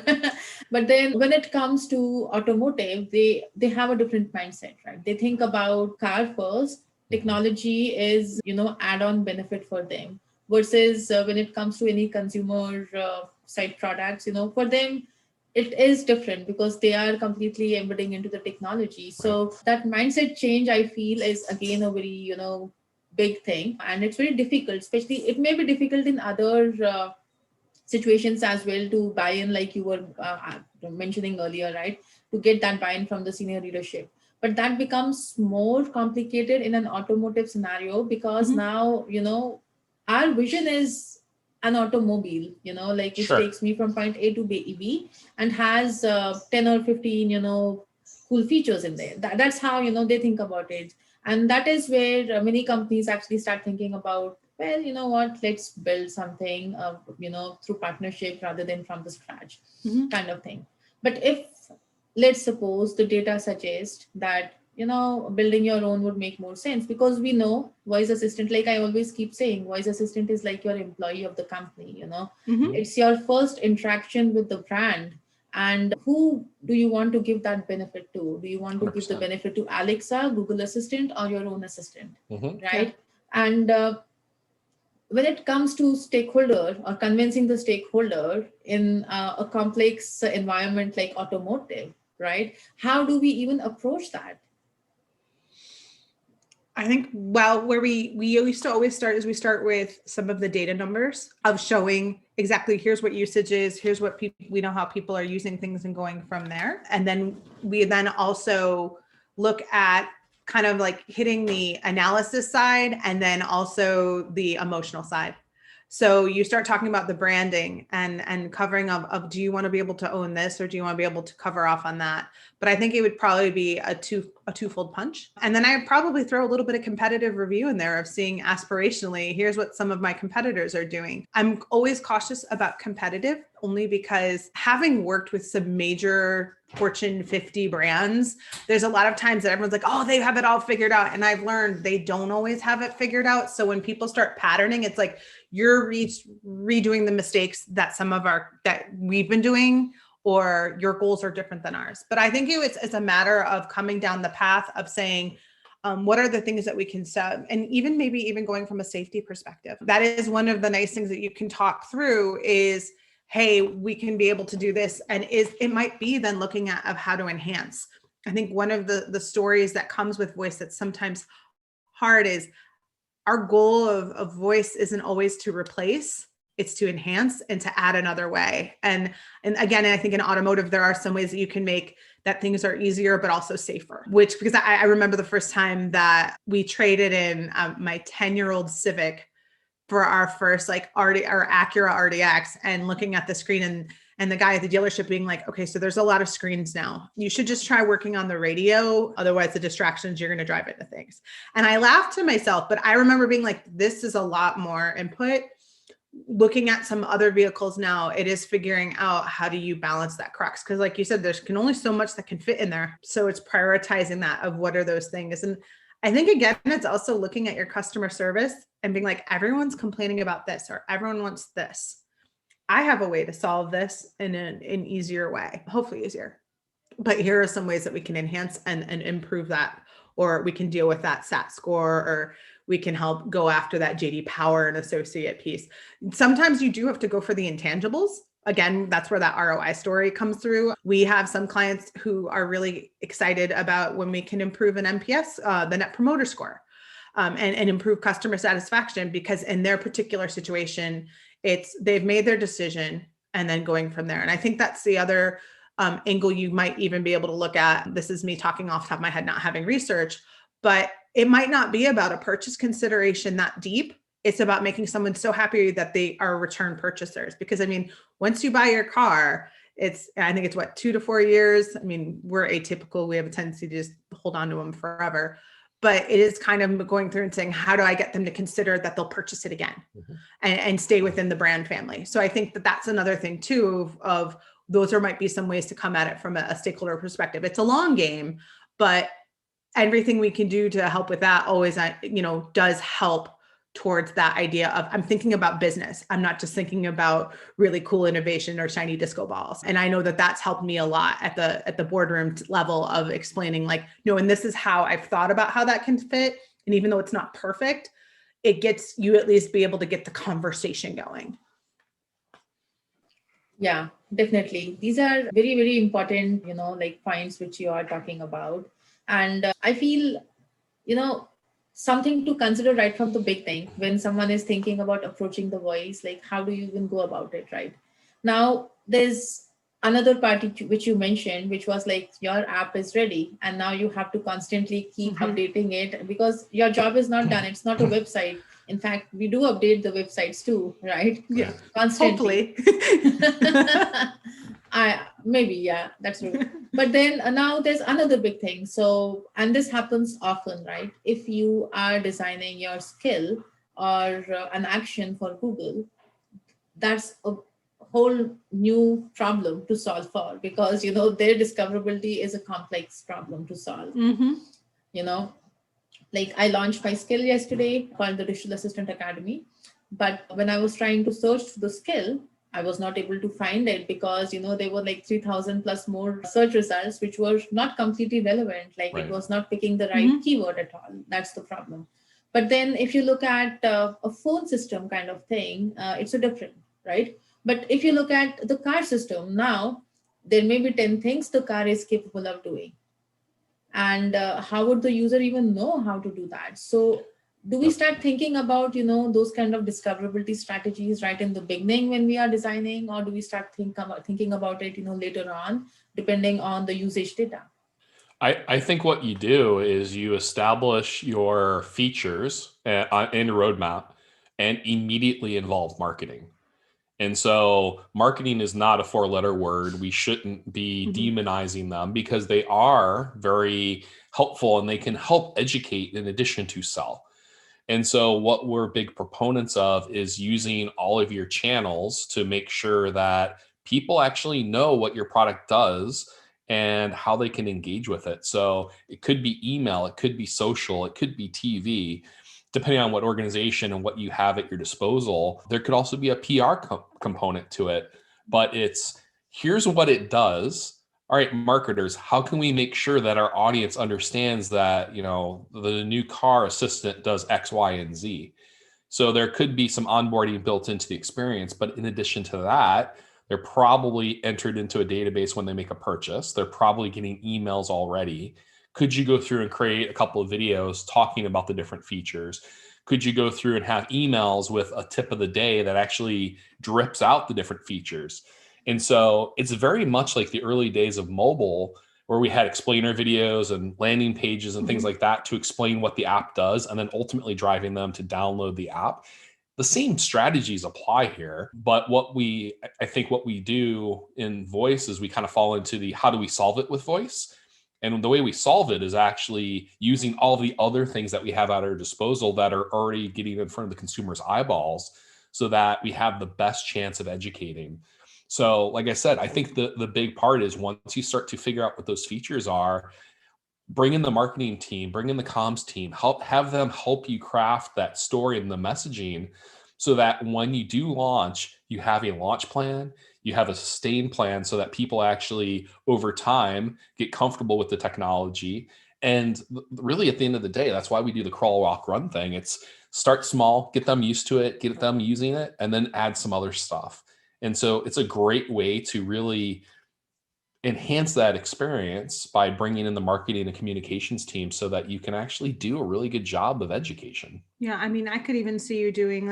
But then when it comes to automotive, they have a different mindset, right? They think about car first. Technology is, add-on benefit for them, versus when it comes to any consumer side products, for them, it is different, because they are completely embedding into the technology. So that mindset change, I feel, is again a very, big thing, and it's very difficult. Especially it may be difficult in other situations as well, to buy in, like you were mentioning earlier, right? To get that buy-in from the senior leadership. But that becomes more complicated in an automotive scenario, because now, our vision is an automobile, like, which takes me from point A to B, and has 10 or 15, cool features in there. That's how, they think about it. And that is where many companies actually start thinking about, well, you know what, let's build something, through partnership rather than from the scratch, kind of thing. But if, let's suppose, the data suggests that, building your own would make more sense, because we know voice assistant, like I always keep saying, voice assistant is like your employee of the company, It's your first interaction with the brand. And who do you want to give that benefit to? Do you want to 100%. Give the benefit to Alexa, Google Assistant, or your own assistant, right? Yeah. And when it comes to stakeholder, or convincing the stakeholder in a complex environment like automotive, right? How do we even approach that? I think, well, where we used to always start is we start with some of the data numbers of showing exactly, here's what usage is, here's what we know how people are using things, and going from there. And then we then also look at kind of like hitting the analysis side, and then also the emotional side. So you start talking about the branding and covering of do you want to be able to own this or do you want to be able to cover off on that? But I think it would probably be a twofold punch. And then I'd probably throw a little bit of competitive review in there of seeing aspirationally, here's what some of my competitors are doing. I'm always cautious about competitive only because having worked with some major Fortune 50 brands, there's a lot of times that everyone's like, oh, they have it all figured out. And I've learned they don't always have it figured out. So when people start patterning, it's like you're redoing the mistakes that that we've been doing, or your goals are different than ours. But I think it's a matter of coming down the path of saying, what are the things that we can set? And maybe even going from a safety perspective. That is one of the nice things that you can talk through is, hey, we can be able to do this. And it might be then looking at of how to enhance. I think one of the stories that comes with voice that's sometimes hard is our goal of voice isn't always to replace, it's to enhance and to add another way. And again, I think in automotive, there are some ways that you can make that things are easier, but also safer, because I remember the first time that we traded in my 10-year-old Civic for our first our Acura RDX, and looking at the screen and the guy at the dealership being like, okay, so there's a lot of screens now. You should just try working on the radio. Otherwise the distractions, you're going to drive into things. And I laughed to myself, but I remember being like, this is a lot more input. Looking at some other vehicles now, it is figuring out how do you balance that crux? Because like you said, there's can only so much that can fit in there. So it's prioritizing that of what are those things. And I think, again, it's also looking at your customer service and being like, everyone's complaining about this, or everyone wants this. I have a way to solve this in an easier way, hopefully easier. But here are some ways that we can enhance and improve that, or we can deal with that SAT score, or we can help go after that JD Power and associate piece. Sometimes you do have to go for the intangibles. Again, that's where that ROI story comes through. We have some clients who are really excited about when we can improve an NPS, the Net Promoter Score, and improve customer satisfaction, because in their particular situation, they've made their decision and then going from there. And I think that's the other angle you might even be able to look at. This is me talking off the top of my head, not having research, but it might not be about a purchase consideration that deep. It's about making someone so happy that they are return purchasers. Because I mean, once you buy your car, I think it's what, 2 to 4 years. I mean, we're atypical. We have a tendency to just hold on to them forever. But it is kind of going through and saying, how do I get them to consider that they'll purchase it again and stay within the brand family? So I think that that's another thing too, of those might be some ways to come at it from a stakeholder perspective. It's a long game, but everything we can do to help with that always, does help towards that idea of, I'm thinking about business. I'm not just thinking about really cool innovation or shiny disco balls. And I know that that's helped me a lot at the boardroom level of explaining like, no, and this is how I've thought about how that can fit. And even though it's not perfect, it gets you at least be able to get the conversation going. Yeah, definitely. These are very, very important, points which you are talking about. And I feel, something to consider right from the big thing when someone is thinking about approaching the voice, like how do you even go about it, right? Now, there's another part which you mentioned, which was like your app is ready and now you have to constantly keep updating it because your job is not done. It's not a website. In fact, we do update the websites too, right? Yeah, constantly. Maybe, yeah, that's true. But then now there's another big thing. So, and this happens often, right? If you are designing your skill or an action for Google, that's a whole new problem to solve for, because, their discoverability is a complex problem to solve. Like I launched my skill yesterday called the Digital Assistant Academy. But when I was trying to search for the skill, I was not able to find it because, there were like 3,000 plus more search results, which were not completely relevant. Like It was not picking the right keyword at all. That's the problem. But then if you look at a phone system kind of thing, it's a different, right? But if you look at the car system now, there may be 10 things the car is capable of doing. And how would the user even know how to do that? So do we start thinking about, those kind of discoverability strategies right in the beginning when we are designing, or do we start thinking about it, later on, depending on the usage data? I think what you do is you establish your features in a roadmap, and immediately involve marketing. And so marketing is not a 4-letter word. We shouldn't be demonizing them because they are very helpful and they can help educate in addition to sell. And so what we're big proponents of is using all of your channels to make sure that people actually know what your product does and how they can engage with it. So it could be email, it could be social, it could be TV, depending on what organization and what you have at your disposal. There could also be a PR component to it, but it's here's what it does. All right, marketers, how can we make sure that our audience understands that, the new car assistant does X, Y, and Z? So there could be some onboarding built into the experience, but in addition to that, they're probably entered into a database when they make a purchase. They're probably getting emails already. Could you go through and create a couple of videos talking about the different features? Could you go through and have emails with a tip of the day that actually drips out the different features? And so it's very much like the early days of mobile, where we had explainer videos and landing pages and things like that to explain what the app does, and then ultimately driving them to download the app. The same strategies apply here, but I think what we do in voice is we kind of fall into the how do we solve it with voice? And the way we solve it is actually using all the other things that we have at our disposal that are already getting in front of the consumer's eyeballs so that we have the best chance of educating. So like I said, I think the big part is once you start to figure out what those features are, bring in the marketing team, bring in the comms team, have them help you craft that story and the messaging so that when you do launch, you have a launch plan, you have a sustained plan so that people actually over time get comfortable with the technology. And really at the end of the day, that's why we do the crawl, walk, run thing. It's start small, get them used to it, get them using it, and then add some other stuff. And so it's a great way to really enhance that experience by bringing in the marketing and communications team so that you can actually do a really good job of education. Yeah. I mean, I could even see you doing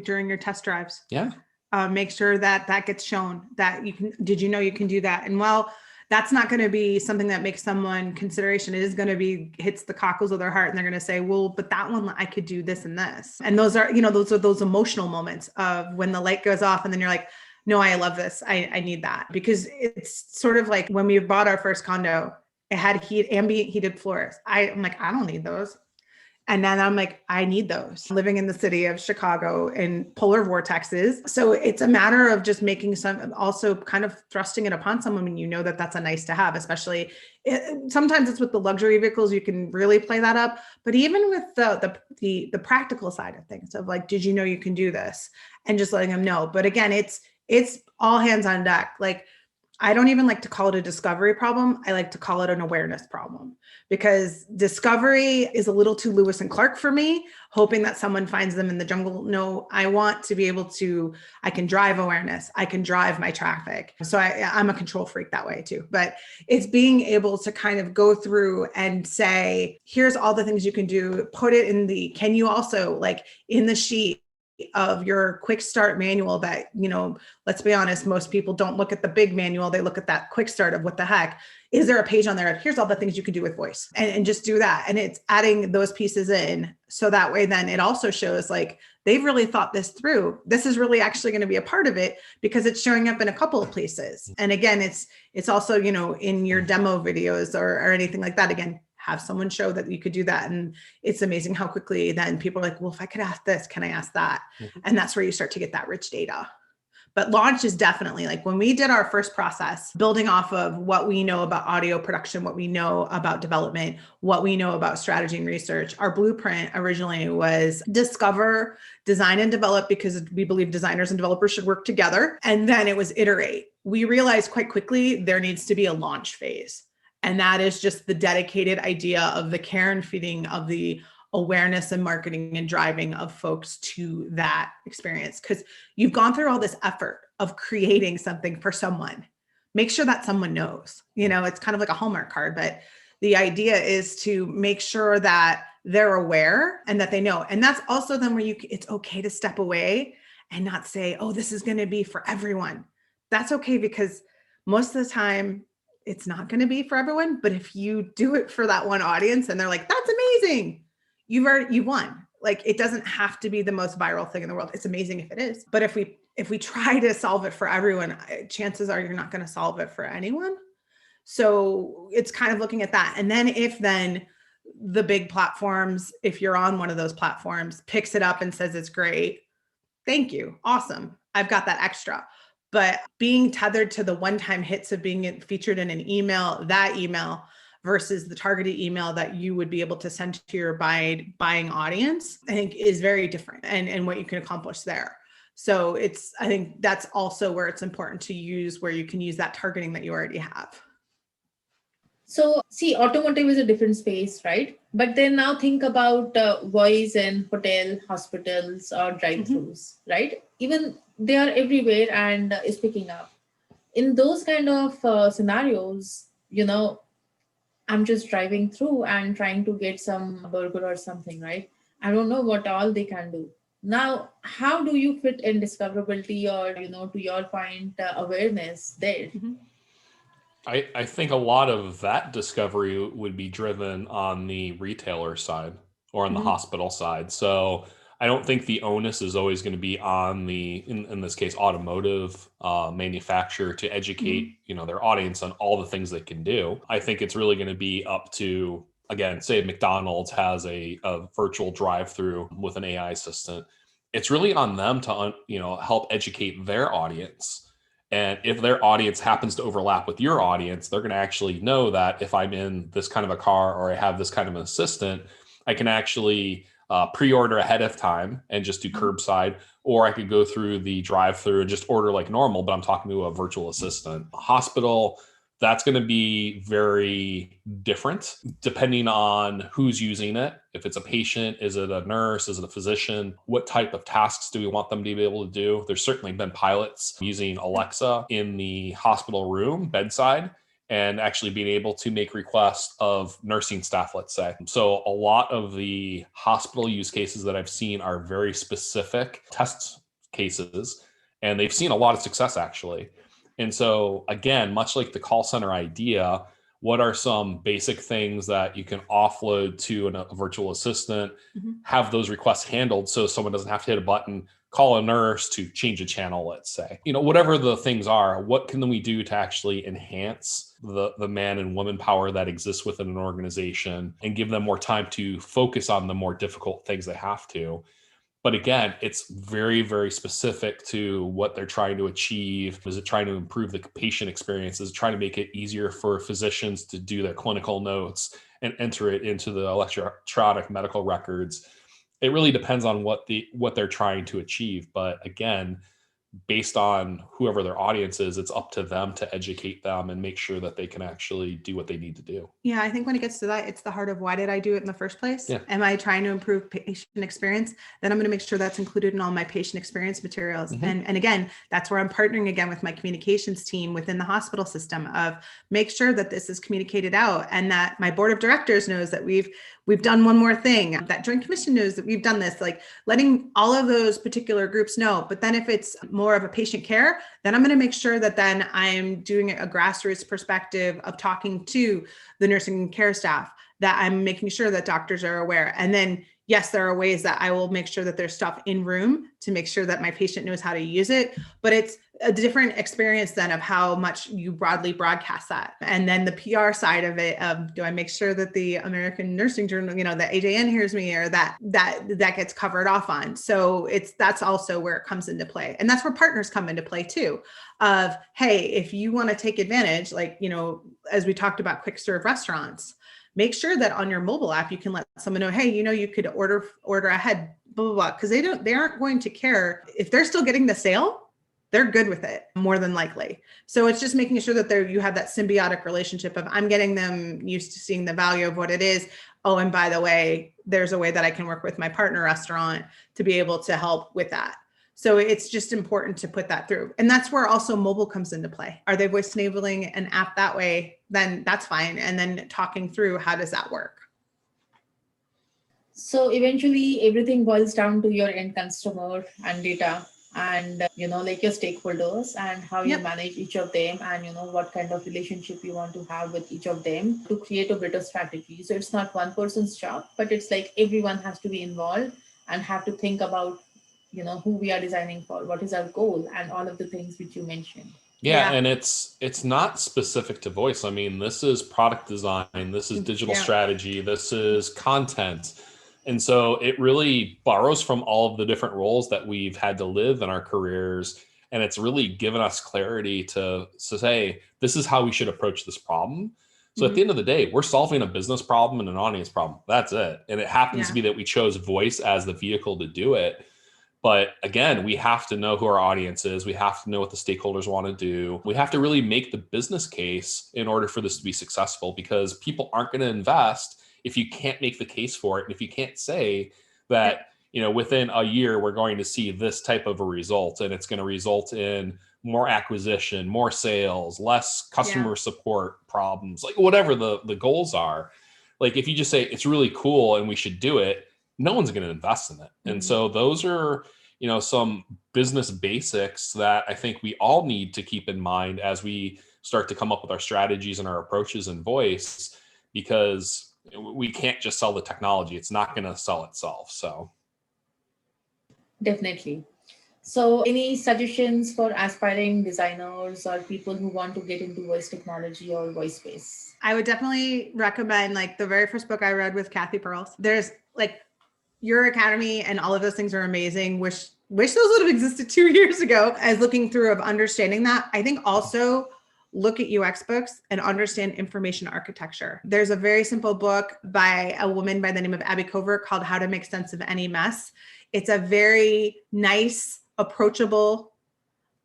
during your test drives. Yeah. Make sure that gets shown that you can, did you know you can do that? And that's not going to be something that makes someone consideration. It is going to be hits the cockles of their heart. And they're going to say, well, but that one, I could do this and this. And those are those emotional moments of when the light goes off and then you're like, no, I love this. I need that. Because it's sort of like when we bought our first condo, it had ambient heated floors. I'm like, I don't need those. And then I'm like, I need those. Living in the city of Chicago in polar vortexes. So it's a matter of just making also kind of thrusting it upon someone when you know that that's a nice to have, especially sometimes it's with the luxury vehicles, you can really play that up. But even with the practical side of things of like, did you know you can do this? And just letting them know. But again, it's all hands on deck. Like, I don't even like to call it a discovery problem. I like to call it an awareness problem, because discovery is a little too Lewis and Clark for me, hoping that someone finds them in the jungle. No, I want to be able to, I can drive awareness. I can drive my traffic. So I'm a control freak that way too, but it's being able to kind of go through and say, here's all the things you can do, put it in can you also like in the sheet of your quick start manual that, let's be honest, most people don't look at the big manual. They look at that quick start of what the heck. Is there a page on there? Here's all the things you can do with voice and just do that. And it's adding those pieces in. So that way, then it also shows like they've really thought this through. This is really actually going to be a part of it because it's showing up in a couple of places. And again, it's also, in your demo videos or anything like that. Again, have someone show that you could do that. And it's amazing how quickly then people are like, well, if I could ask this, can I ask that? Mm-hmm. And that's where you start to get that rich data. But launch is definitely like when we did our first process, building off of what we know about audio production, what we know about development, what we know about strategy and research. Our blueprint originally was discover, design, and develop, because we believe designers and developers should work together. And then it was iterate. We realized quite quickly there needs to be a launch phase. And that is just the dedicated idea of the care and feeding of the awareness and marketing and driving of folks to that experience. Because you've gone through all this effort of creating something for someone. Make sure that someone knows, it's kind of like a Hallmark card, but the idea is to make sure that they're aware and that they know. And that's also then where it's okay to step away and not say, oh, this is going to be for everyone. That's okay, because most of the time, it's not going to be for everyone. But if you do it for that one audience and they're like, that's amazing, you won. Like, it doesn't have to be the most viral thing in the world. It's amazing if it is. But if we try to solve it for everyone, chances are you're not going to solve it for anyone. So it's kind of looking at that. And then if the big platforms, if you're on one of those platforms, picks it up and says it's great, thank you. Awesome. I've got that extra. But being tethered to the one-time hits of being featured in an email, that email versus the targeted email that you would be able to send to your buying audience, I think is very different, and what you can accomplish there. So I think that's also where it's important to use, where you can use that targeting that you already have. So see, automotive is a different space, right? But then now think about voice in hotel, hospitals, or drive-thrus, right? Even they are everywhere and is picking up. In those kind of scenarios, I'm just driving through and trying to get some burger or something, right? I don't know what all they can do. Now, how do you fit in discoverability or, to your point, awareness there? Mm-hmm. I think a lot of that discovery would be driven on the retailer side or on the hospital side. So I don't think the onus is always going to be on in this case, automotive manufacturer to educate, their audience on all the things they can do. I think it's really going to be up to, again, say McDonald's has a virtual drive-through with an AI assistant. It's really on them to, help educate their audience. And if their audience happens to overlap with your audience, they're going to actually know that if I'm in this kind of a car or I have this kind of an assistant, I can actually pre-order ahead of time and just do curbside, or I could go through the drive-through and just order like normal, but I'm talking to a virtual assistant. A hospital, that's going to be very different depending on who's using it. If it's a patient, is it a nurse? Is it a physician? What type of tasks do we want them to be able to do? There's certainly been pilots using Alexa in the hospital room, bedside, and actually being able to make requests of nursing staff, let's say. So a lot of the hospital use cases that I've seen are very specific test cases, and they've seen a lot of success actually. And so again, much like the call center idea, what are some basic things that you can offload to a virtual assistant, have those requests handled so someone doesn't have to hit a button, call a nurse to change a channel, let's say. Whatever the things are, what can we do to actually enhance the man and woman power that exists within an organization and give them more time to focus on the more difficult things they have to? But again, it's very, very specific to what they're trying to achieve. Is it trying to improve the patient experience? Is it trying to make it easier for physicians to do their clinical notes and enter it into the electronic medical records? It really depends on what they're trying to achieve. But again, based on whoever their audience is, it's up to them to educate them and make sure that they can actually do what they need to do. Yeah, I think when it gets to that, it's the heart of why did I do it in the first place? Yeah. Am I trying to improve patient experience? Then I'm going to make sure that's included in all my patient experience materials. And again, that's where I'm partnering again with my communications team within the hospital system of make sure that this is communicated out and that my board of directors knows that we've done one more thing, that Joint Commission knows that we've done this, like letting all of those particular groups know. But then if it's more of a patient care, then I'm going to make sure that then I'm doing a grassroots perspective of talking to the nursing and care staff, that I'm making sure that doctors are aware. And then, yes, there are ways that I will make sure that there's stuff in room to make sure that my patient knows how to use it. But it's a different experience then of how much you broadly broadcast that. And then the PR side of it, do I make sure that the American Nursing Journal, the AJN hears me, or that gets covered off on. So that's also where it comes into play. And that's where partners come into play too, of, hey, if you want to take advantage, like, as we talked about quick serve restaurants, make sure that on your mobile app, you can let someone know, hey, you could order ahead, blah, blah, blah. Because they aren't going to care if they're still getting the sale. They're good with it more than likely. So it's just making sure that you have that symbiotic relationship of I'm getting them used to seeing the value of what it is. Oh, and by the way, there's a way that I can work with my partner restaurant to be able to help with that. So it's just important to put that through. And that's where also mobile comes into play. Are they voice enabling an app that way? Then that's fine. And then talking through how does that work? So eventually everything boils down to your end customer and data and, like your stakeholders and how you manage each of them and, what kind of relationship you want to have with each of them to create a better strategy. So it's not one person's job, but it's like everyone has to be involved and have to think about, who we are designing for, what is our goal, and all of the things which you mentioned. Yeah, and it's not specific to voice. I mean, this is product design, this is digital strategy, this is content. And so it really borrows from all of the different roles that we've had to live in our careers. And it's really given us clarity to say, this is how we should approach this problem. So at the end of the day, we're solving a business problem and an audience problem. That's it. And it happens to be that we chose voice as the vehicle to do it. But again, we have to know who our audience is. We have to know what the stakeholders want to do. We have to really make the business case in order for this to be successful, because people aren't going to invest if you can't make the case for it. And if you can't say that, within a year, we're going to see this type of a result, and it's going to result in more acquisition, more sales, less customer support problems, like whatever the goals are. Like if you just say it's really cool and we should do it, no one's going to invest in it. And so those are, some business basics that I think we all need to keep in mind as we start to come up with our strategies and our approaches in voice, because we can't just sell the technology. It's not going to sell itself. So definitely. So any suggestions for aspiring designers or people who want to get into voice technology or voice space? I would definitely recommend the very first book I read with Kathy Pearls. There's Your Academy and all of those things are amazing. Wish those would have existed 2 years ago. As looking through of understanding that, I think also look at UX books and understand information architecture. There's a very simple book by a woman by the name of Abby Covert called How to Make Sense of Any Mess. It's a very nice, approachable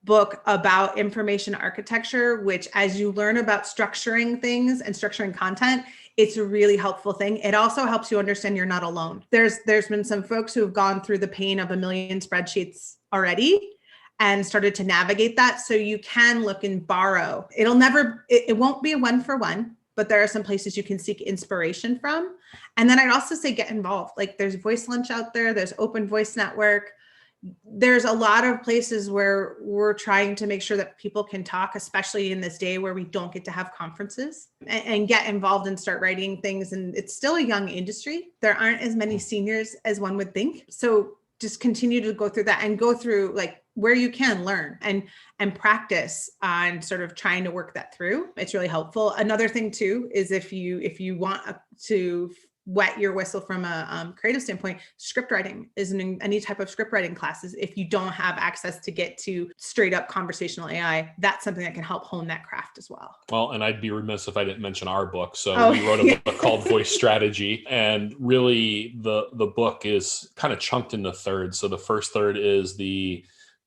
book about information architecture, which as you learn about structuring things and structuring content, it's a really helpful thing. It also helps you understand you're not alone. There's been some folks who have gone through the pain of 1 million spreadsheets already and started to navigate that. So you can look and borrow. It won't be a one-for-one, but there are some places you can seek inspiration from. And then I'd also say get involved. There's Voice Lunch out there, there's Open Voice Network. There's a lot of places where we're trying to make sure that people can talk, especially in this day where we don't get to have conferences, and get involved and start writing things. And it's still a young industry. There aren't as many seniors as one would think. So just continue to go through that and go through where you can learn and practice on sort of trying to work that through. It's really helpful. Another thing too, is if you want to wet your whistle from a creative standpoint, script writing is any type of script writing classes. If you don't have access to get to straight up conversational AI, that's something that can help hone that craft as well. Well, and I'd be remiss if I didn't mention our book. So we wrote a book called Voice Strategy, and really the book is kind of chunked into thirds. So the first third is the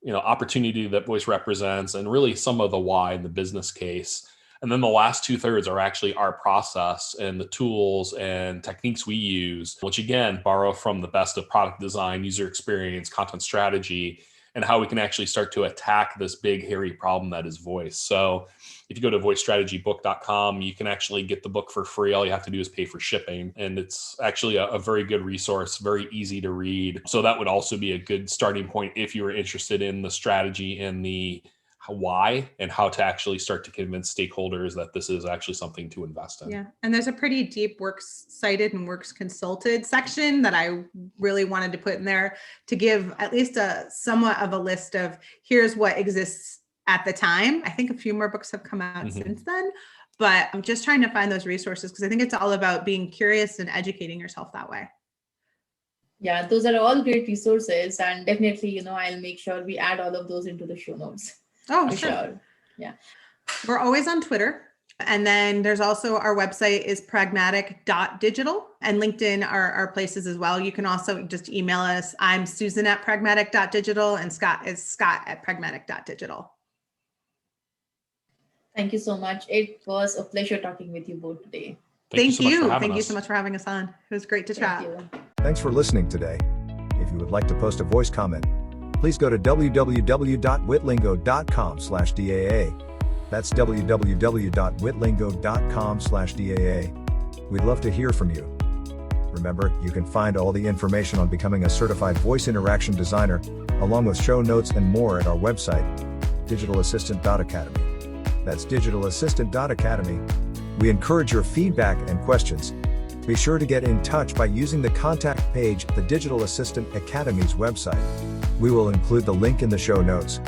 opportunity that voice represents, and really some of the why in the business case. And then the last 2/3 are actually our process and the tools and techniques we use, which again, borrow from the best of product design, user experience, content strategy, and how we can actually start to attack this big, hairy problem that is voice. So if you go to voicestrategybook.com, you can actually get the book for free. All you have to do is pay for shipping. And it's actually a very good resource, very easy to read. So that would also be a good starting point if you were interested in the strategy and the why and how to actually start to convince stakeholders that this is actually something to invest in. Yeah. And there's a pretty deep works cited and works consulted section that I really wanted to put in there to give at least a somewhat of a list of here's what exists at the time. I think a few more books have come out since then, but I'm just trying to find those resources because I think it's all about being curious and educating yourself that way. Yeah, those are all great resources, and definitely, I'll make sure we add all of those into the show notes. Oh, sure. Yeah. We're always on Twitter. And then there's also our website is pragmatic.digital, and LinkedIn are places as well. You can also just email us. I'm Susan at pragmatic.digital, and Scott is Scott at pragmatic.digital. Thank you so much. It was a pleasure talking with you both today. Thank you. Thank you so much for having us on. It was great to chat. Thanks for listening today. If you would like to post a voice comment, please go to www.witlingo.com/DAA. That's www.witlingo.com/DAA. We'd love to hear from you. Remember, you can find all the information on becoming a certified voice interaction designer, along with show notes and more at our website, digitalassistant.academy. That's digitalassistant.academy. We encourage your feedback and questions. Be sure to get in touch by using the contact page at the Digital Assistant Academy's website. We will include the link in the show notes.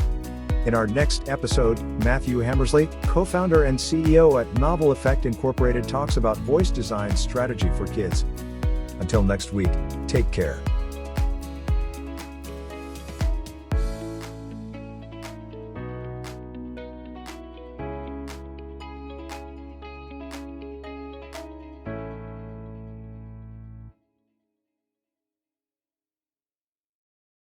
In our next episode, Matthew Hammersley, co-founder and CEO at Novel Effect Incorporated, talks about voice design strategy for kids. Until next week, take care.